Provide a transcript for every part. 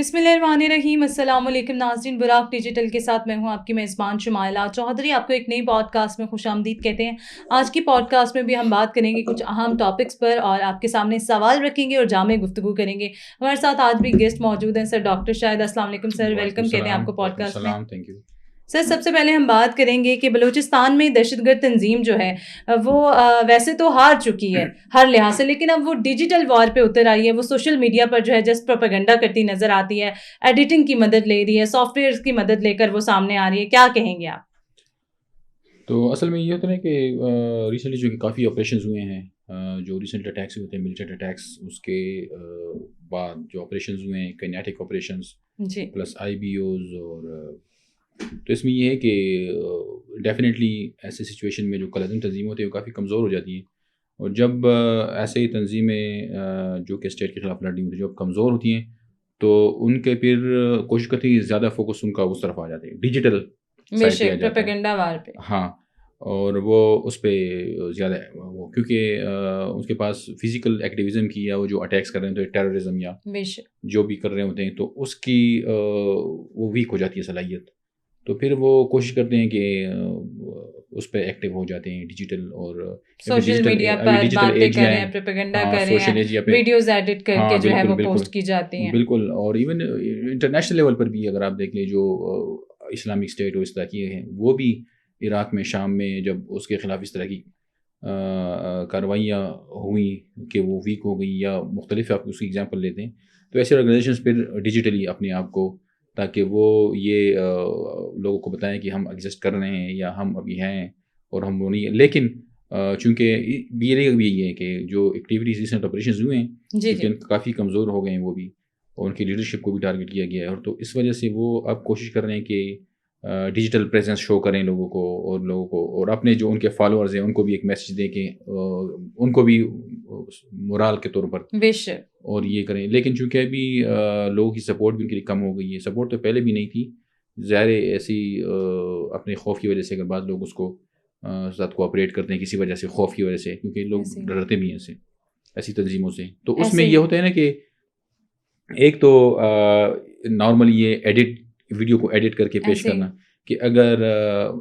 بسم اللہ الرحمن الرحیم۔ السلام علیکم ناظرین، براق ڈیجیٹل کے ساتھ میں ہوں آپ کی میزبان شمائلہ چودھری۔ آپ کو ایک نئی پوڈ کاسٹ میں خوش آمدید کہتے ہیں۔ آج کی پوڈ کاسٹ میں بھی ہم بات کریں گے کچھ اہم ٹاپکس پر اور آپ کے سامنے سوال رکھیں گے اور جامع گفتگو کریں گے۔ ہمارے ساتھ آج بھی گیسٹ موجود ہیں سر ڈاکٹر شاہد۔ السلام علیکم سر، ویلکم کہتے ہیں آپ کو پوڈ کاسٹ میں۔ تھینک یو سر سب سے پہلے ہم بات کریں گے کہ بلوچستان میں دہشت گرد تنظیم جو ہے وہ ویسے تو ہار چکی ہے ہر لحاظ سے، لیکن اب وہ ڈیجیٹل وار پہ اتر آئی ہے۔ وہ سوشل میڈیا پر جو ہے جسٹ پروپیگنڈا کرتی نظر آتی ہے، ایڈیٹنگ کی مدد لے رہی ہے، سافٹ ویئرس کی مدد لے کر وہ سامنے آ رہی ہے۔ کیا کہیں گے آپ؟ تو اصل میں یہ ہوتا ہے کہ ریسنٹلی جو کہ کافی آپریشنز ہوئے ہیں، جو ریسنٹ اٹیکس ہوتے ہیں ملٹری اٹیکس، اس کے بعد جو آپریشنز ہوئے ہیں kinetic operations G plus I B O's, اور تو اس میں یہ ہے کہ ڈیفینیٹلی ایسے سچویشن میں جو قلعہ تنظیم ہوتے ہیں وہ کافی کمزور ہو جاتی ہیں، اور جب ایسے تنظیمیں جو کہ اسٹیٹ کے خلاف لڑ رہی ہوتی ہیں جب کمزور ہوتی ہیں تو ان کے پھر کوشش کرتی ہیں زیادہ فوکس ان کا اس طرف آ جاتے ہیں، ڈیجیٹل بے سائڈ پہ آ شک جاتا ہے۔ پروپیگنڈا وار پہ۔ ہاں، اور وہ اس پہ زیادہ وہ کیونکہ اس کے پاس فزیکل ایکٹیویزم کی یا وہ جو اٹیکس کر رہے ہیں تو ٹیررزم یا بے شک جو بھی کر رہے ہوتے ہیں تو اس کی وہ ویک ہو جاتی ہے صلاحیت، تو پھر وہ کوشش کرتے ہیں کہ اس پہ ایکٹیو ہو جاتے ہیں ڈیجیٹل، اور سوشل میڈیا پر باتیں کر رہے ہیں، پروپیگنڈا کر رہے ہیں، ویڈیوز ایڈٹ کر کے جو ہے وہ پوسٹ کی جاتی ہیں۔ بالکل، اور ایون انٹرنیشنل لیول پر بھی اگر آپ دیکھ لیں جو اسلامک اسٹیٹ اور اس طرح کی ہیں، وہ بھی عراق میں شام میں جب اس کے خلاف اس طرح کی کارروائیاں ہوئیں کہ وہ ویک ہو گئی یا مختلف آپ اس کی ایگزامپل لیتے ہیں، تو ایسے آرگنائزیشنز پھر ڈیجیٹلی اپنے آپ کو، تاکہ وہ یہ لوگوں کو بتائیں کہ ہم ایگزسٹ کر رہے ہیں یا ہم ابھی ہیں اور ہم وہ نہیں ہیں، لیکن چونکہ یہ بھی ہے کہ جو ایکٹیویٹیز ریسنٹ آپریشنز ہوئے ہیں لیکن کافی کمزور ہو گئے ہیں وہ بھی، اور ان کی لیڈرشپ کو بھی ٹارگٹ کیا گیا ہے، اور تو اس وجہ سے وہ اب کوشش کر رہے ہیں کہ ڈیجیٹل پریزنس شو کریں لوگوں کو اور اپنے جو ان کے فالوورز ہیں ان کو بھی ایک میسیج دیں کہ ان کو بھی مورال کے طور پر بے شک اور یہ کریں، لیکن چونکہ ابھی لوگوں کی سپورٹ بھی ان کے لیے کم ہو گئی ہے۔ سپورٹ تو پہلے بھی نہیں تھی، ظاہر ایسی اپنے خوف کی وجہ سے اگر بعض لوگ اس کو ساتھ کوآپریٹ کرتے ہیں کسی وجہ سے، خوف کی وجہ سے، کیونکہ لوگ ڈرتے بھی ہیں ایسی تنظیموں سے، تو اس میں یہ ہوتا ہے نا کہ ایک تو نارملی یہ ویڈیو کو ایڈٹ کر کے پیش کرنا، کہ اگر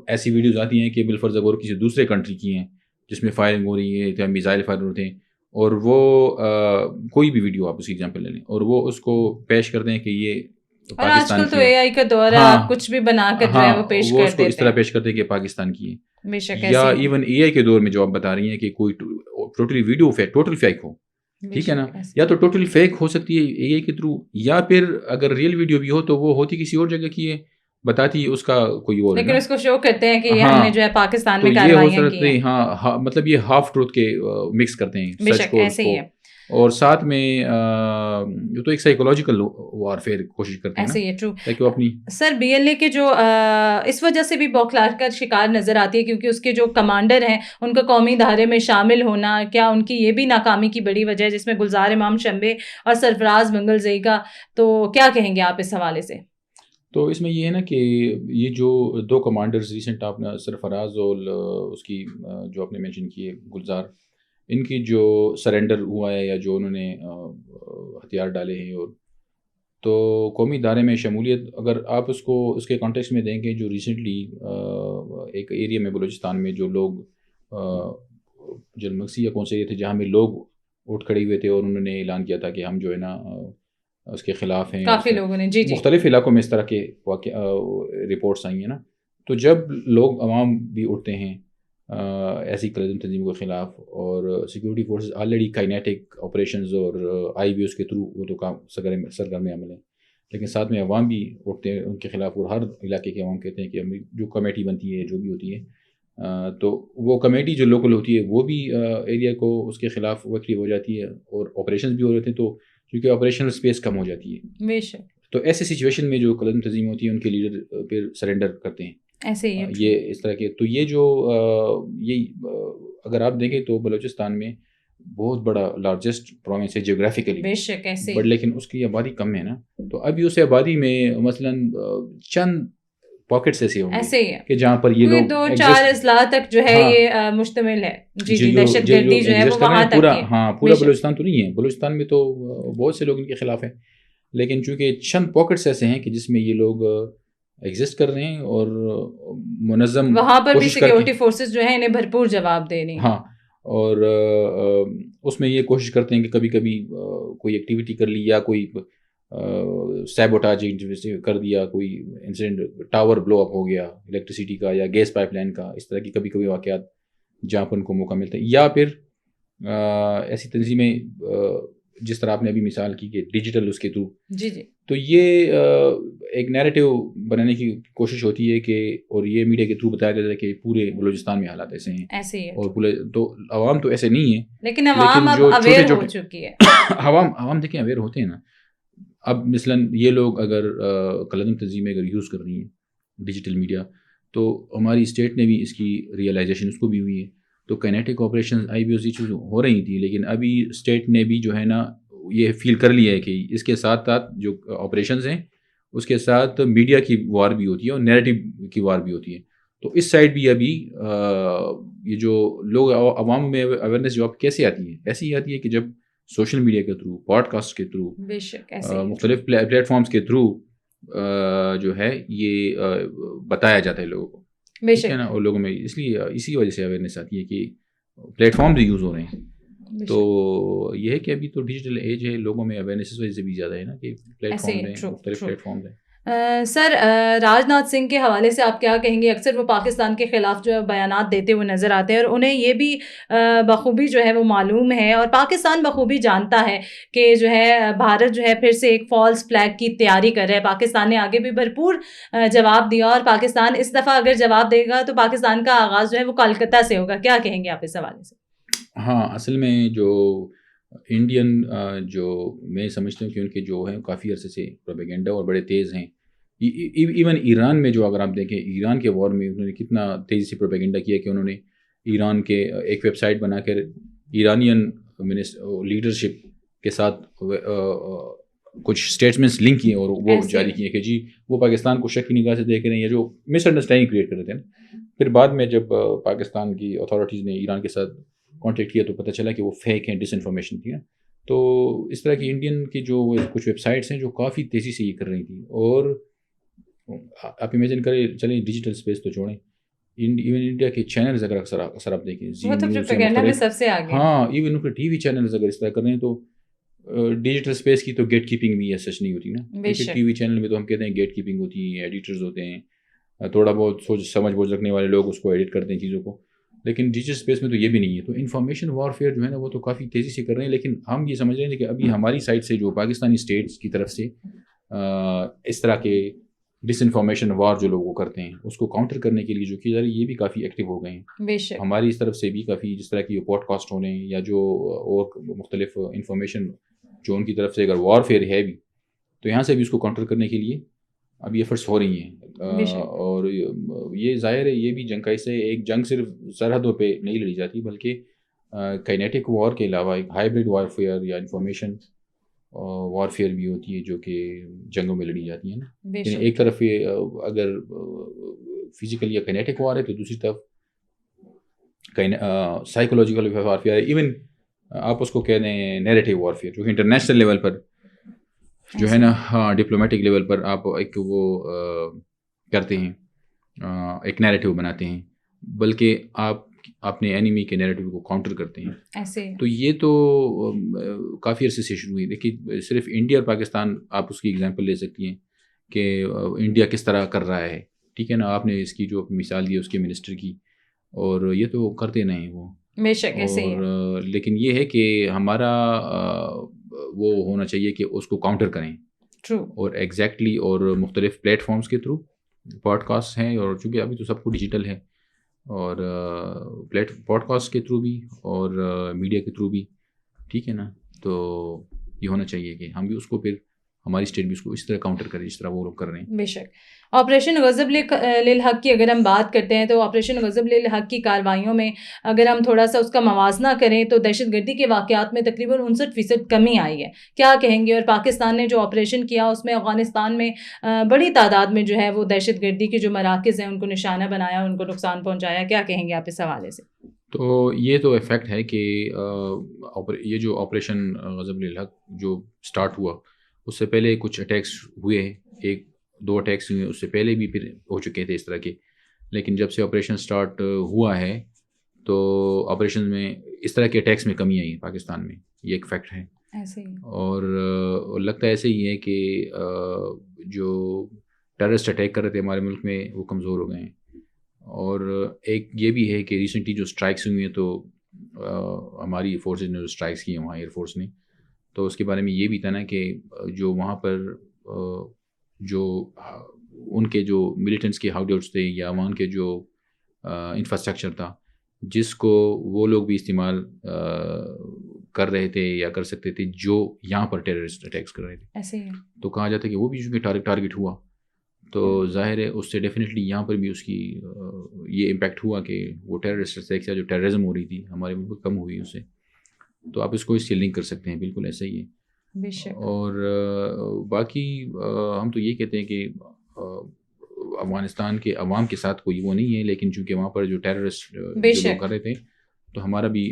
ایسی ویڈیوز آتی ہیں کہ بالفرض اگر کسی دوسرے کنٹری کی ہیں جس میں فائرنگ ہو رہی ہے یا میزائل فائر ہوتے ہیں، اور وہ کوئی بھی ویڈیو آپ اس کی ایگزامپل لے لیں اور وہ اس کو پیش کرتے ہیں کہ یہ اور آج کل تو اے آئی کا دور ہے، آپ کچھ بھی بنا کر جو ہے وہ پیش کر دیتے ہیں، وہ اس کو اس طرح پیش کرتے ہیں کہ پاکستان کی ہے، بے شک یا ایون اے آئی کے دور میں جو آپ بتا رہی ہیں کہ کوئی ٹوٹلی ویڈیو ٹوٹل فیک ہو، ٹھیک ہے نا، یا تو ٹوٹل فیک ہو سکتی ہے اے آئی کے تھرو، یا پھر اگر ریئل ویڈیو بھی ہو تو وہ ہوتی کسی اور جگہ کی ہے، بتاتی اس کا کوئی اور، لیکن اس کو شو کرتے ہیں کہ ہم نے جو ہے پاکستان میں کارروائیاں کی ہیں۔ ہاں، مطلب یہ ہاف ٹروتھ کے مکس کرتے ہیں بے شک ایسے ہی ہے، اور ساتھ میں جو تو ایک سائیکولوجیکل وارفیئر کوشش کرتے ہیں ایسے ہی ٹرو تاکہ وہ اپنی سر بی ایل اے کے جو اس وجہ سے بھی بوکھلا کر شکار نظر آتی ہے کیونکہ اس کے جو کمانڈر ہیں ان کا قومی ادارے میں شامل ہونا، کیا ان کی یہ بھی ناکامی کی بڑی وجہ ہے، جس میں گلزار امام شمبے اور سرفراز منگل زئی کا، تو کیا کہیں گے آپ اس حوالے سے؟ تو اس میں یہ ہے نا کہ یہ جو دو کمانڈرز ریسنٹ آپ نے سرفراز اور اس کی جو آپ نے مینشن کی ہے گلزار، ان کی جو سرنڈر ہوا ہے یا جو انہوں نے ہتھیار ڈالے ہیں، اور تو قومی ادارے میں شمولیت اگر آپ اس کو اس کے کانٹیکس میں دیں گے، جو ریسنٹلی ایک ایریا میں بلوچستان میں جو لوگ جلمکسی یا کون سے ایریا تھے جہاں میں لوگ اٹھ کھڑے ہوئے تھے اور انہوں نے اعلان کیا تھا کہ ہم جو ہے نا اس کے خلاف ہیں، کافی لوگوں نے جی مختلف علاقوں میں اس طرح کے رپورٹس آئی ہیں نا، تو جب لوگ عوام بھی اٹھتے ہیں ایسی تنظیموں کے خلاف، اور security forces already kinetic operations اور آئی بی اوز کے تھرو وہ تو کام سرگرم عمل ہے، لیکن ساتھ میں عوام بھی اٹھتے ہیں ان کے خلاف، اور ہر علاقے کے عوام کہتے ہیں کہ جو کمیٹی بنتی ہے جو بھی ہوتی ہے تو وہ کمیٹی جو لوکل ہوتی ہے وہ بھی ایریا کو اس کے خلاف ایکٹیو ہو جاتی ہے، اور آپریشنز بھی ہو رہے تھے تو کیونکہ آپریشنل اسپیس کم ہو جاتی ہے، بے شک، تو ایسے سچویشن میں جو قلعہ تنظیم ہوتی ہے ان کے لیڈر پھر سرنڈر کرتے ہیں، ایسے ہی یہ اس طرح کے، تو یہ جو اگر آپ دیکھیں تو بلوچستان میں بہت بڑا لارجسٹ پروونس ہے جیوگرافیکلی، بے شک ایسے بٹ لیکن اس کی آبادی کم ہے نا، تو ابھی اس آبادی میں مثلاً چند پاکٹس ایسے ہوں گے کہ جہاں پر یہ لوگ 2-4 اضلاع تک جو ہے یہ مشتمل ہے، جی دہشت گردی جو ہے وہ وہاں تک ہے، پورا بلوچستان تو نہیں ہے، بلوچستان میں تو بہت سے لوگ ان کے خلاف ہیں، لیکن چونکہ چند پاکٹس ایسے ہیں کہ جس میں یہ لوگ ایگزسٹ کر رہے ہیں اور منظم وہاں پر بھی کوشش کر کے سیکیورٹی فورسز جو ہیں انہیں بھرپور جواب دے رہی ہیں. ہاں، اور اس میں یہ کوشش کرتے ہیں کہ کبھی کبھی کوئی ایکٹیویٹی کر لی یا کوئی سیبوٹاج کر دیا، کوئی انسیڈنٹ، ٹاور بلو اپ ہو گیا الیکٹریسٹی کا یا گیس پائپ لائن کا، اس طرح کی کبھی کبھی واقعات جہاں پر ان کو موقع ملتا ہے. یا پھر ایسی تنظیمیں جس طرح آپ نے ابھی مثال کی کہ ڈیجیٹل اس کے تھرو، جی جی، تو یہ ایک نیریٹو بنانے کی کوشش ہوتی ہے کہ، اور یہ میڈیا کے تھرو بتایا جاتا ہے کہ پورے بلوچستان میں حالات ایسے ہیں، ایسے ہی ہے. اور پورے تو عوام تو ایسے نہیں ہیں، لیکن عوام اب جو اویئر ہو چکی ہے. عوام دیکھیں اویئر ہوتے ہیں نا. اب مثلاً یہ لوگ اگر کلندم تنظیمیں اگر یوز کر رہی ہیں ڈیجیٹل میڈیا، تو ہماری اسٹیٹ نے بھی اس کی ریئلائزیشن اس کو بھی ہوئی ہے. تو کائنیٹک آپریشن IBOC ہو رہی تھی، لیکن ابھی اسٹیٹ نے بھی جو ہے نا یہ فیل کر لیا ہے کہ اس کے ساتھ ساتھ جو آپریشنز ہیں اس کے ساتھ میڈیا کی وار بھی ہوتی ہے اور نیریٹو کی وار بھی ہوتی ہے. تو اس سائڈ بھی ابھی یہ جو لوگ عوام میں اویئرنیس جو آپ کیسے آتی ہے، ایسی ہی آتی ہے کہ جب سوشل میڈیا کے تھرو، پوڈ کاسٹ کے تھرو، بے شک مختلف پلیٹ فارمز کے تھرو جو ہے یہ بتایا جاتا ہے لوگوں کو، ٹھیک ہے نا. اور لوگوں میں اس لیے اسی وجہ سے اویئرنیس آتی ہے کہ پلیٹ فارمز بھی یوز ہو رہے ہیں. تو یہ ہے کہ ابھی تو ڈیجیٹل ایج ہے، لوگوں میں اویئرنیس اس وجہ سے بھی زیادہ ہے نا کہ پلیٹ فارمز ہیں، مختلف پلیٹ فارمز ہیں. سر، راج ناتھ سنگھ کے حوالے سے آپ کیا کہیں گے؟ اکثر وہ پاکستان کے خلاف جو ہے بیانات دیتے ہوئے نظر آتے ہیں، اور انہیں یہ بھی بخوبی جو ہے وہ معلوم ہے، اور پاکستان بخوبی جانتا ہے کہ جو ہے بھارت جو ہے پھر سے ایک فالس فلیگ کی تیاری کر رہا ہے. پاکستان نے آگے بھی بھرپور جواب دیا، اور پاکستان اس دفعہ اگر جواب دے گا تو پاکستان کا آغاز جو ہے وہ کلکتہ سے ہوگا. کیا کہیں گے آپ اس حوالے سے؟ ہاں، اصل میں جو انڈین جو میں سمجھتا ہوں کہ ان کے جو ہیں کافی عرصے سے پروپیگنڈا اور بڑے تیز ہیں. ایون ایران میں جو اگر آپ دیکھیں، ایران کے وار میں انہوں نے کتنا تیزی سے پروپیگنڈا کیا کہ انہوں نے ایران کے ایک ویب سائٹ بنا کر ایرانین لیڈرشپ کے ساتھ کچھ اسٹیٹمنٹس لنک کیے اور وہ جاری کیے کہ جی وہ پاکستان کو شک کی نگاہ سے دیکھ رہے ہیں، یا جو مس انڈرسٹینڈنگ کریٹ کر رہے تھے. پھر بعد میں جب پاکستان کی اتھارٹیز نے ایران کے ساتھ کانٹیکٹ کیا تو پتہ چلا کہ وہ فیک ہیں، ڈس انفارمیشن تھی. تو اس طرح کی انڈین کی جو کچھ ویب سائٹس ہیں جو کافی تیزی سے یہ کر رہی تھیں. اور آپ امیجن کریں، چلیں ڈیجیٹل اسپیس تو چھوڑیں، ایون انڈیا کے چینلز اگر اکثر آپ دیکھیں، ہاں، ایون ان کے TV چینلز اگر اس طرح کر رہے ہیں، تو ڈیجیٹل اسپیس کی تو گیٹ کیپنگ بھی سچ نہیں ہوتی نا. TV چینل میں تو ہم کہتے ہیں گیٹ کیپنگ ہوتی ہے، ایڈیٹرز ہوتے ہیں، تھوڑا بہت سوچ سمجھ بوجھ رکھنے والے لوگ اس کو ایڈٹ کرتے ہیں چیزوں کو. لیکن ڈیجیٹل اسپیس میں تو یہ بھی نہیں ہے. تو انفارمیشن وارفیئر جو ہے نا وہ تو کافی تیزی سے کر رہے ہیں. لیکن ہم یہ سمجھ رہے ہیں کہ ابھی ہماری سائڈ سے جو پاکستانی اسٹیٹس کی طرف سے اس طرح کے ڈس انفارمیشن وار جو لوگ وہ کرتے ہیں اس کو کاؤنٹر کرنے کے لیے جو کی جا رہی ہے، یہ بھی کافی ایکٹیو ہو گئے ہیں. ہماری اس طرف سے بھی کافی، جس طرح کی پوڈ کاسٹ ہو رہے ہیں یا جو اور مختلف انفارمیشن جو ان کی طرف سے اگر وارفیئر ہے بھی، تو یہاں سے بھی اس کو کاؤنٹر کرنے کے لیے اب یہ ایفرٹس ہو رہی ہیں. اور یہ ظاہر ہے یہ بھی جنگ کا حصہ ہے. ایک جنگ صرف سرحدوں پہ نہیں لڑی جاتی، بلکہ کائنیٹک وار کے علاوہ ایک ہائیبرڈ وارفیئر یا انفارمیشن وارفیئر بھی ہوتی ہے جو کہ جنگوں میں لڑی جاتی ہیں نا. یعنی ایک طرف اگر فزیکل یا کائنیٹک وار ہے تو دوسری طرف سائیکولوجیکل وارفیئر ہے. ایون آپ اس کو کہہ دیں نیریٹو وارفیئر، جو کہ انٹرنیشنل لیول پر جو ہے نا، ہاں، ڈپلومیٹک لیول پر آپ ایک وہ کرتے ہیں، ایک نیریٹو بناتے ہیں، بلکہ آپ اپنے اینیمی کے نیریٹو کو کاؤنٹر کرتے ہیں. تو یہ تو کافی عرصے سے شروع ہوئی. دیکھیے صرف انڈیا اور پاکستان آپ اس کی ایگزامپل لے سکتی ہیں کہ انڈیا کس طرح کر رہا ہے، ٹھیک ہے نا. آپ نے اس کی جو مثال دی اس کے منسٹر کی، اور یہ تو کرتے نہیں وہ، اور لیکن یہ ہے کہ ہمارا وہ ہونا چاہیے کہ اس کو کاؤنٹر کریں. اور ایگزیکٹلی اور مختلف پلیٹ فارمز کے تھرو، پوڈ کاسٹ ہیں، اور چونکہ ابھی تو سب کو ڈیجیٹل ہے، اور پوڈ کاسٹ کے تھرو بھی اور میڈیا کے تھرو بھی، ٹھیک ہے نا. تو یہ ہونا چاہیے کہ ہم بھی اس کو پھر ہماری اسٹیٹ بھی اس کو اس طرح کاؤنٹر کرے جس طرح وہ لوگ کر رہے ہیں. بے شک. آپریشن غضب للحق کی اگر ہم بات کرتے ہیں تو آپریشن غضب للحق کی کارروائیوں میں اگر ہم تھوڑا سا اس کا موازنہ کریں تو دہشت گردی کے واقعات میں تقریباً 59% کمی آئی ہے. کیا کہیں گے؟ اور پاکستان نے جو آپریشن کیا اس میں افغانستان میں بڑی تعداد میں جو ہے وہ دہشت گردی کے جو مراکز ہیں ان کو نشانہ بنایا، ان کو نقصان پہنچایا. کیا کہیں گے آپ اس حوالے سے؟ تو یہ تو ایفیکٹ ہے کہ یہ جو آپریشن غضب للحق جو سٹارٹ ہوا اس سے پہلے کچھ اٹیکس ہوئے ہیں, 1-2 اٹیکس ہوئے, اس سے پہلے بھی پھر ہو چکے تھے اس طرح کے. لیکن جب سے آپریشن سٹارٹ ہوا ہے تو آپریشن میں اس طرح کے اٹیکس میں کمی آئی ہے پاکستان میں, یہ ایک فیکٹ ہے. ایسے ہی اور لگتا ہے ایسے ہی ہے کہ جو ٹیررسٹ اٹیک کر رہے تھے ہمارے ملک میں وہ کمزور ہو گئے ہیں. اور ایک یہ بھی ہے کہ ریسنٹلی جو اسٹرائکس ہوئی ہیں تو ہماری فورسز نے جو اسٹرائکس کی ہیں وہاں ایئر فورس نے, تو اس کے بارے میں یہ بھی تھا نا کہ جو وہاں پر جو ان کے جو ملیٹنٹس کے ہاؤس ہولڈس تھے یا وہاں کے جو انفراسٹرکچر تھا جس کو وہ لوگ بھی استعمال کر رہے تھے یا کر سکتے تھے جو یہاں پر ٹیررسٹ اٹیکس کر رہے تھے, ایسے ہی تو کہا جاتا ہے کہ وہ بھی چونکہ ٹارگٹ ہوا تو ظاہر ہے اس سے ڈیفینیٹلی یہاں پر بھی اس کی یہ امپیکٹ ہوا کہ وہ ٹیررسٹ اٹیکس یا جو ٹیررزم ہو رہی تھی ہمارے ملک میں کم ہوئی اس سے. تو آپ اس کو اس سے لنک کر سکتے ہیں, بالکل ایسا ہی ہے. بے شک. اور باقی ہم تو یہ کہتے ہیں کہ افغانستان کے عوام کے ساتھ کوئی وہ نہیں ہے, لیکن چونکہ وہاں پر جو ٹیررسٹ جو لوگ کر رہے تھے تو ہمارا بھی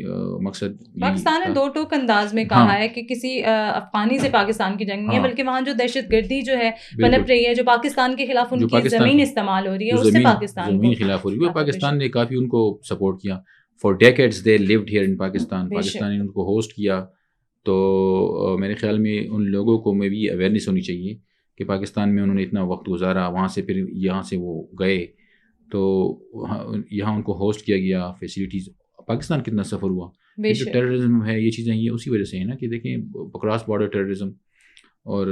مقصد پاکستان نے 2 ٹوک انداز میں کہا ہے کہ کسی افغانی سے پاکستان کی جنگ نہیں ہے, بلکہ وہاں جو دہشت گردی جو ہے پنپ رہی ہے, جو پاکستان کے خلاف ان کی زمین استعمال ہو رہی ہے, اس سے پاکستان زمین خلاف ہو رہی ہے. پاکستان نے کافی ان کو سپورٹ کیا. For decades they lived here in Pakistan. Pakistan نے ان کو ہوسٹ کیا. تو میرے خیال میں ان لوگوں کو میں بھی اویئرنیس ہونی چاہیے کہ پاکستان میں انہوں نے اتنا وقت گزارا, وہاں سے پھر یہاں سے وہ گئے تو یہاں ان کو ہوسٹ کیا گیا, فیسلٹیز. پاکستان کتنا سفر ہوا, جو ٹیررزم ہے یہ چیزیں یہ اسی وجہ سے ہیں نا کہ دیکھیں کراس بارڈر ٹیررزم. اور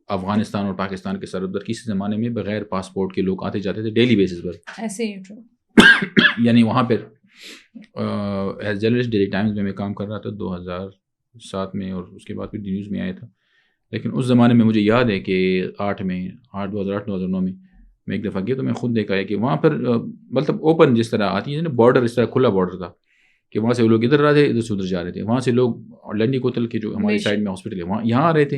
افغانستان اور پاکستان کے سرحد پر کسی زمانے میں بغیر پاسپورٹ کے لوگ آتے جاتے تھے ڈیلی بیسس پر, ایسے ہی. یعنی وہاں پہ ایز جرنلسٹ ڈیلی ٹائمز میں کام کر رہا تھا 2007 میں, اور اس کے بعد پھر نیوز میں آیا تھا. لیکن اس زمانے میں مجھے یاد ہے کہ 2008-2009 میں ایک دفعہ گیا تو میں خود دیکھا ہے کہ وہاں پر مطلب اوپن جس طرح آتی ہے نا بارڈر, اس طرح کھلا بارڈر تھا کہ وہاں سے وہ لوگ ادھر رہے تھے, ادھر سے ادھر جا رہے تھے. وہاں سے لوگ لنڈی کوتل کے جو ہماری سائڈ میں ہاسپٹل ہے وہاں یہاں آ رہے تھے,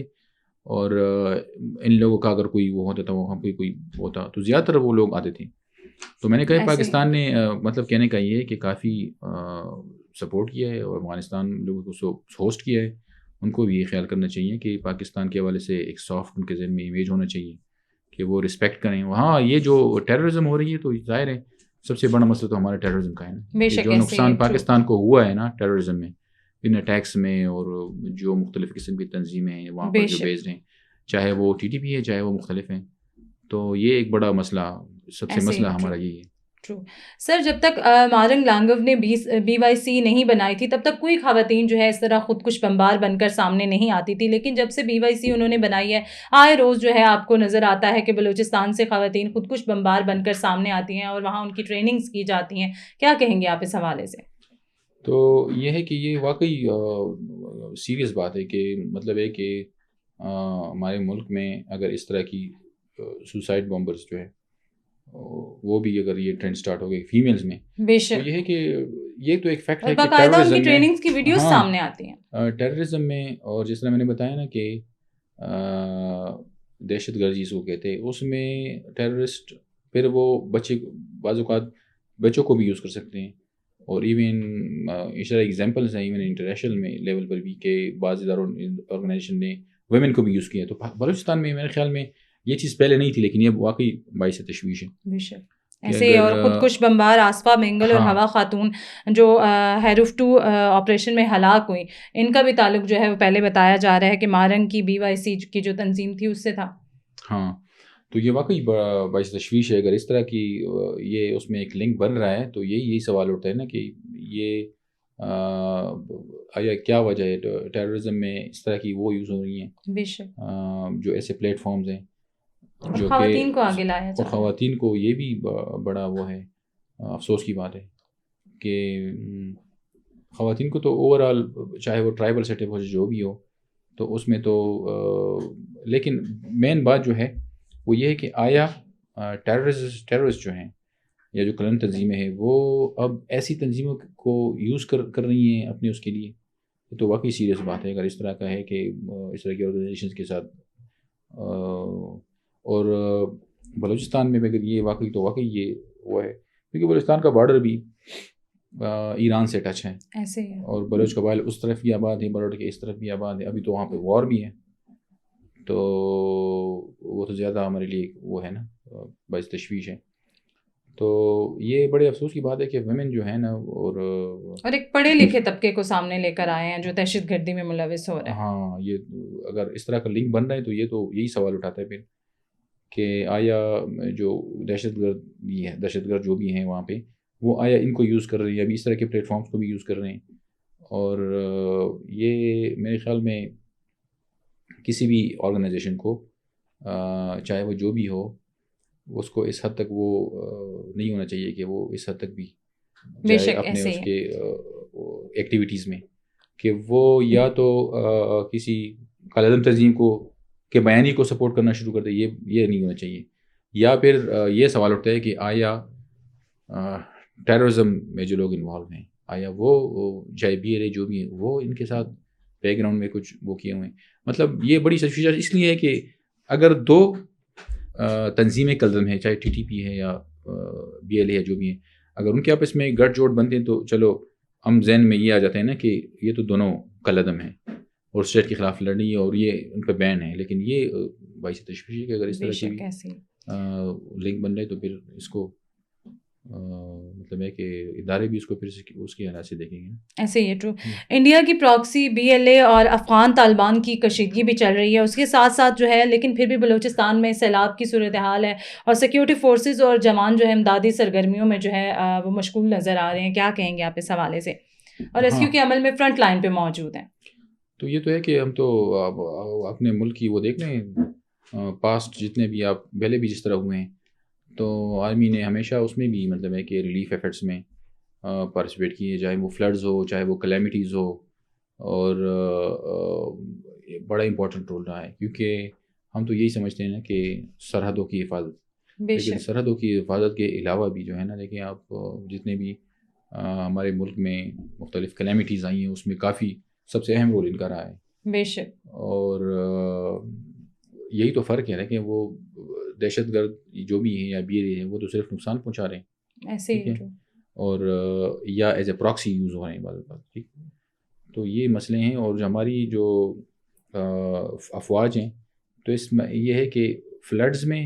اور ان لوگوں کا اگر کوئی وہ ہوتا تھا وہاں پہ کوئی ہوتا تو زیادہ تر وہ لوگ آتے تھے. تو میں نے کہا پاکستان نے مطلب کہنے کا یہ ہے کہ کافی سپورٹ کیا ہے اور افغانستان لوگوں کو ہوسٹ کیا ہے. ان کو بھی یہ خیال کرنا چاہیے کہ پاکستان کے حوالے سے ایک سافٹ ان کے ذہن میں امیج ہونا چاہیے کہ وہ رسپیکٹ کریں. وہاں یہ جو ٹیررزم ہو رہی ہے تو ظاہر ہے سب سے بڑا مسئلہ تو ہمارا ٹیررزم کا ہے نا. جو نقصان پاکستان کو ہوا ہے نا ٹیررزم میں, ان اٹیکس میں, اور جو مختلف قسم کی تنظیمیں ہیں وہاں پر جو بیسڈ ہیں, چاہے وہ TTP ہے چاہے وہ مختلف ہیں, تو یہ ایک بڑا مسئلہ, سب سے مسئلہ ہمارا یہی ہے. سر, جب تک مارنگ لانگو نے BYC نہیں بنائی تھی تب تک کوئی خواتین جو ہے اس طرح خودکش بمبار بن کر سامنے نہیں آتی تھی, لیکن جب سے BYC انہوں نے بنائی ہے آئے روز جو ہے آپ کو نظر آتا ہے کہ بلوچستان سے خواتین خودکش بمبار بن کر سامنے آتی ہیں اور وہاں ان کی ٹریننگز کی جاتی ہیں. کیا کہیں گے آپ اس حوالے سے؟ تو یہ ہے کہ یہ واقعی سیریس بات ہے کہ مطلب ہے کہ ہمارے ملک میں اگر اس طرح کی سوسائڈ بمبرز جو ہے وہ بھی اگر یہ ٹرینڈ سٹارٹ ہو گئی فیمیلز میں, تو یہ ہے کہ یہ تو ایک فیکٹ ہے کہ ٹیررزم کی ٹریننگز کی ویڈیوز سامنے آتی ہیں ٹیررزم میں. اور جس طرح میں نے بتایا نا کہ دہشت گردی جس کو کہتے ہیں اس میں ٹیررسٹ پھر وہ بچے بعض اوقات بچوں کو بھی یوز کر سکتے ہیں. اور ایون اس طرح ایگزامپلس ہیں ایون انٹرنیشنل میں لیول پر بھی کہ بعض اداروں آرگنائزیشن نے ویمن کو بھی یوز کیا. تو بلوچستان میں میرے خیال میں یہ چیز پہلے نہیں تھی, لیکن یہ واقعی باعث تشویش ہے. ایسے اور خودکش بمبار آصفہ مینگل اور ہوا خاتون جو ہیروف 2 آپریشن میں ہلاک ہوئی, ان کا بھی تعلق جو ہے وہ پہلے بتایا جا رہا ہے کہ مارنگ کی BYC کی جو تنظیم تھی اس سے تھا. ہاں, تو یہ واقعی باعث تشویش ہے. اگر اس طرح کی یہ اس میں ایک لنک بن رہا ہے تو یہی سوال اٹھتا ہے نا کہ یہ آیا کیا وجہ ہے ٹیررزم میں اس طرح کی وہ یوز ہو رہی ہیں جو ایسے پلیٹ فارمز ہیں جو خواتین کو آگے لایا اور خواتین کو. یہ بھی بڑا وہ ہے افسوس کی بات ہے کہ خواتین کو تو اوور آل چاہے وہ ٹرائبل سیٹ اپ ہو جو بھی ہو تو اس میں تو, لیکن مین بات جو ہے وہ یہ ہے کہ آیا ٹیررسٹ جو ہیں یا جو کرنٹ تنظیمیں ہیں وہ اب ایسی تنظیموں کو یوز کر رہی ہیں اپنے اس کے لیے, تو واقعی سیریس بات ہے اگر اس طرح کا ہے کہ اس طرح کی آرگنائزیشنز کے ساتھ. اور بلوچستان میں اگر یہ واقعی تو واقعی یہ وہ ہے کیونکہ بلوچستان کا بارڈر بھی ایران سے ٹچ ہے, ایسے ہی, اور بلوچ قبائل اس طرف بھی آباد ہیں, بارڈر کے اس طرف بھی آباد ہے. ابھی تو وہاں پہ وار بھی ہے, تو وہ تو زیادہ ہمارے لیے وہ ہے نا باعث تشویش ہے. تو یہ بڑے افسوس کی بات ہے کہ ویمن جو ہے نا اور ایک پڑھے لکھے طبقے کو سامنے لے کر آئے ہیں جو دہشت گردی میں ملوث ہو رہے ہیں. ہاں یہ اگر اس طرح کا لنک بن رہا ہے تو یہی سوال اٹھاتا ہے پھر کہ آیا جو دہشت گرد جو بھی ہیں وہاں پہ وہ آیا ان کو یوز کر رہے ہیں، ابھی اس طرح کے پلیٹ فارمس کو بھی یوز کر رہے ہیں. اور یہ میرے خیال میں کسی بھی آرگنائزیشن کو چاہے وہ جو بھی ہو اس کو اس حد تک وہ نہیں ہونا چاہیے کہ وہ اس حد تک بھی جائے اپنے اس کے ایکٹیویٹیز میں کہ وہ یا تو کسی کالعدم تنظیم کو کے بیانی کو سپورٹ کرنا شروع کر دے. یہ نہیں ہونا چاہیے. یا پھر یہ سوال اٹھتا ہے کہ آیا ٹیررزم میں جو لوگ انوالو ہیں آیا وہ چاہے بی ایل اے جو بھی ہیں وہ ان کے ساتھ بیک گراؤنڈ میں کچھ وہ کیے ہوئے ہیں. مطلب یہ بڑی تشویش اس لیے ہے کہ اگر دو تنظیمیں کلدم ہیں چاہے ٹی ٹی پی ہے یا بی ایل اے ہے جو بھی ہیں اگر ان کے آپس میں گٹھ جوڑ بنتے ہیں تو چلو ہم ذہن میں یہ آ جاتے ہیں نا کہ یہ تو دونوں کلدم ہیں اور اسٹیٹ کے خلاف لڑنی ہے اور یہ ان پہ بین ہے. لیکن یہ باعث تشویش ہے کہ اگر اس طرح کی لنک بن رہے تو پھر اس کو مطلب ہے کہ ادارے بھی اس کو پھر اس کے حالات سے دیکھیں گے. ایسے ہی ہے. ٹرو. انڈیا کی پراکسی بی ایل اے اور افغان طالبان کی کشیدگی بھی چل رہی ہے اس کے ساتھ ساتھ جو ہے لیکن پھر بھی بلوچستان میں سیلاب کی صورتحال ہے اور سیکیورٹی فورسز اور جوان جو ہے امدادی سرگرمیوں میں جو ہے وہ مشغول نظر آ رہے ہیں. کیا کہیں گے آپ اس حوالے سے اور ریسکیو کے عمل میں فرنٹ لائن پہ موجود ہیں؟ تو یہ تو ہے کہ ہم تو اپنے ملک کی وہ دیکھ رہے ہیں پاسٹ جتنے بھی آپ پہلے بھی جس طرح ہوئے ہیں تو آرمی نے ہمیشہ اس میں بھی مطلب ہے کہ ریلیف ایفرٹس میں پارٹیسپیٹ کیے چاہے وہ فلڈز ہو چاہے وہ کلیمٹیز ہو اور بڑا امپورٹنٹ رول رہا ہے کیونکہ ہم تو یہی سمجھتے ہیں نا کہ سرحدوں کی حفاظت. لیکن سرحدوں کی حفاظت کے علاوہ بھی جو ہے نا دیکھیں آپ جتنے بھی ہمارے ملک میں مختلف کلیمٹیز آئی ہیں اس میں کافی سب سے اہم رول ان کا رہا ہے. بے شک. اور یہی تو فرق ہے نا کہ وہ دہشت گرد جو بھی ہیں یا بی ایل اے ہیں وہ تو صرف نقصان پہنچا رہے ہیں ایسے ہی اور یا ایز اے پراکسی یوز ہو رہے ہیں بعض اوقات. ٹھیک تو یہ مسئلے ہیں. اور جو ہماری جو افواج ہیں تو اس میں یہ ہے کہ فلڈز میں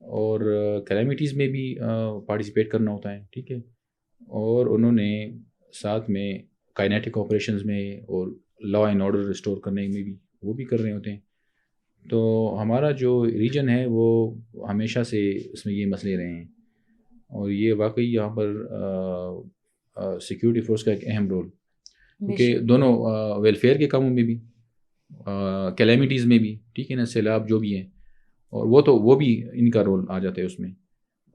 اور کلیمٹیز میں بھی پارٹیسپیٹ کرنا ہوتا ہے. ٹھیک ہے. اور انہوں نے ساتھ میں کائنیٹک آپریشنز میں اور لا اینڈ آرڈر ریسٹور کرنے میں بھی وہ بھی کر رہے ہوتے ہیں. تو ہمارا جو ریجن ہے وہ ہمیشہ سے اس میں یہ مسئلے رہے ہیں اور یہ واقعی یہاں پر سیکیورٹی فورس کا ایک اہم رول کیونکہ دونوں ویلفیئر کے کاموں میں بھی کلیمٹیز میں بھی ٹھیک ہے نا سیلاب جو بھی ہیں اور وہ بھی ان کا رول آ جاتا ہے اس میں.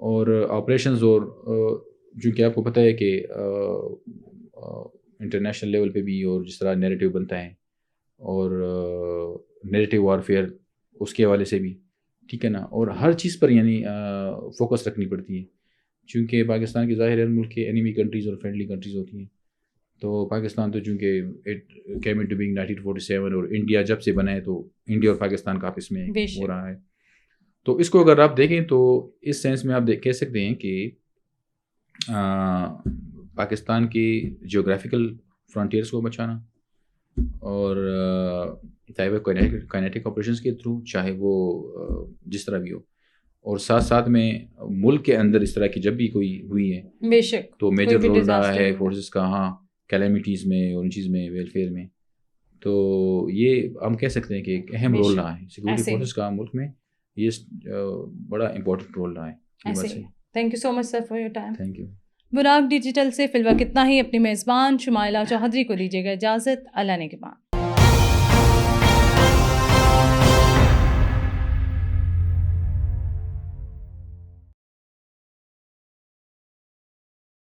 اور آپریشنز اور چونکہ آپ کو پتہ ہے کہ انٹرنیشنل لیول پہ بھی اور جس طرح نیریٹیو بنتا ہے اور نیریٹیو وارفیئر اس کے حوالے سے بھی ٹھیک ہے نا اور ہر چیز پر یعنی فوکس رکھنی پڑتی ہے چونکہ پاکستان کی ظاہر ہے ملک کے انیمی کنٹریز اور فرینڈلی کنٹریز ہوتی ہیں. تو پاکستان تو چونکہ اٹ کیم انٹو بینگ 1947 اور انڈیا جب سے بنا ہے تو انڈیا اور پاکستان کا آپس میں ہو رہا ہے. تو اس کو اگر آپ دیکھیں تو اس سینس میں آپ کہہ سکتے ہیں کہ پاکستان کی جیوگرافیکل فرنٹیئرس کو بچانا اور چاہے وہ کائنیٹک آپریشنس کے تھرو چاہے وہ جس طرح بھی ہو اور ساتھ ساتھ میں ملک کے اندر اس طرح کی جب بھی کوئی ہوئی ہے بے شک تو میجر رول رہا ہے فورسز کا. ہاں کلیمٹیز میں اور ان چیز میں ویلفیئر میں تو یہ ہم کہہ سکتے ہیں کہ ایک اہم رول رہا ہے سیکورٹی فورسز کا ملک میں. یہ بڑا امپورٹنٹ رول رہا ہے. Thank you so much sir for your time. Thank you. Buraq digital سے فی الوقت اتنا ہی. اپنی میزبان شمائلہ چوہدری کو دیجیے گا اجازت. اللہ نے کے بعد.